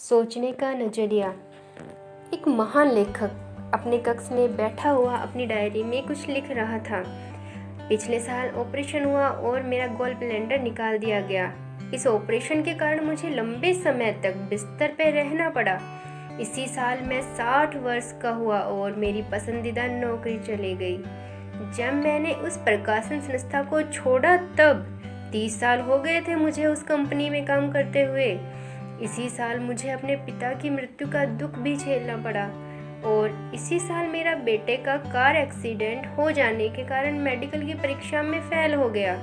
सोचने का नजरिया। एक महान लेखक अपने कक्ष में बैठा हुआ अपनी डायरी में कुछ लिख रहा था। पिछले साल ऑपरेशन हुआ और मेरा गॉल ब्लैंडर निकाल दिया गया। इस ऑपरेशन के कारण मुझे लंबे समय तक बिस्तर पर रहना पड़ा। इसी साल मैं 60 वर्ष का हुआ और मेरी पसंदीदा नौकरी चली गई। जब मैंने उस प्रकाशन संस्था को छोड़ा तब 30 साल हो गए थे मुझे उस कंपनी में काम करते हुए। इसी साल मुझे अपने पिता की मृत्यु का दुख भी झेलना पड़ा और इसी साल मेरा बेटे का कार एक्सीडेंट हो जाने के कारण मेडिकल की परीक्षा में फेल हो गया,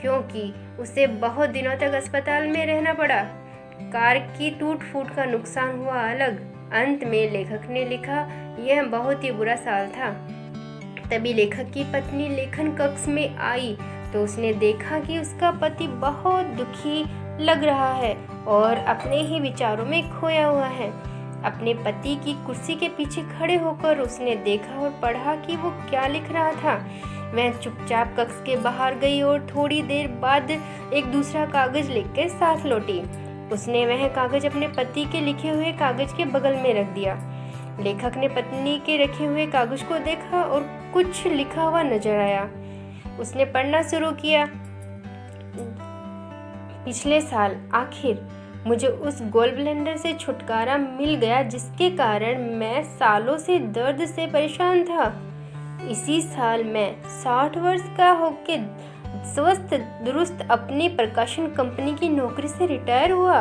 क्योंकि उसे बहुत दिनों तक अस्पताल में रहना पड़ा। कार की टूट फूट का नुकसान हुआ अलग। अंत में लेखक ने लिखा, यह बहुत ही बुरा साल था। तभी लेखक की पत्नी लेखन कक्ष में आई तो उसने देखा कि उसका पति बहुत दुखी लग रहा है और अपने ही विचारों में खोया हुआ है। अपने पति की कुर्सी के पीछे खड़े होकर उसने देखा और पढ़ा कि वो क्या लिख रहा था। वह चुपचाप कक्ष के बाहर गई और थोड़ी देर बाद एक दूसरा कागज लेकर साथ लौटी। उसने वह कागज अपने पति के लिखे हुए कागज के बगल में रख दिया। लेखक ने पत्नी के रखे हुए कागज को देखा और कुछ लिखा हुआ नजर आया। उसने पढ़ना शुरू किया। पिछले साल आखिर मुझे उस गॉल ब्लैंडर से छुटकारा मिल गया जिसके कारण मैं सालों से दर्द से परेशान था। इसी साल मैं 60 वर्ष का होकर स्वस्थ दुरुस्त अपनी प्रकाशन कंपनी की नौकरी से रिटायर हुआ।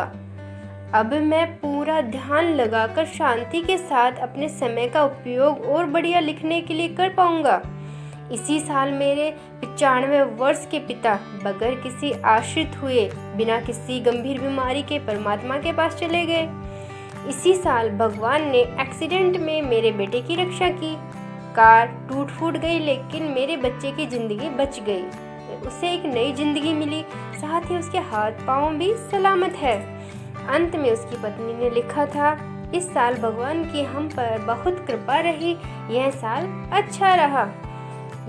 अब मैं पूरा ध्यान लगाकर शांति के साथ अपने समय का उपयोग और बढ़िया लिखने के लिए कर पाऊंगा। इसी साल मेरे 95 वर्ष के पिता बगैर किसी आश्रित हुए बिना किसी गंभीर बीमारी के परमात्मा के पास चले गए। इसी साल भगवान ने एक्सीडेंट में मेरे बेटे की रक्षा की। कार टूट फूट गई लेकिन मेरे बच्चे की जिंदगी बच गई। उसे एक नई जिंदगी मिली, साथ ही उसके हाथ पांव भी सलामत है। अंत में उसकी पत्नी ने लिखा था, इस साल भगवान की हम पर बहुत कृपा रही, यह साल अच्छा रहा।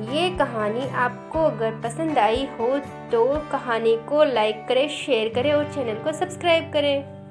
ये कहानी आपको अगर पसंद आई हो तो कहानी को लाइक करें, शेयर करें और चैनल को सब्सक्राइब करें।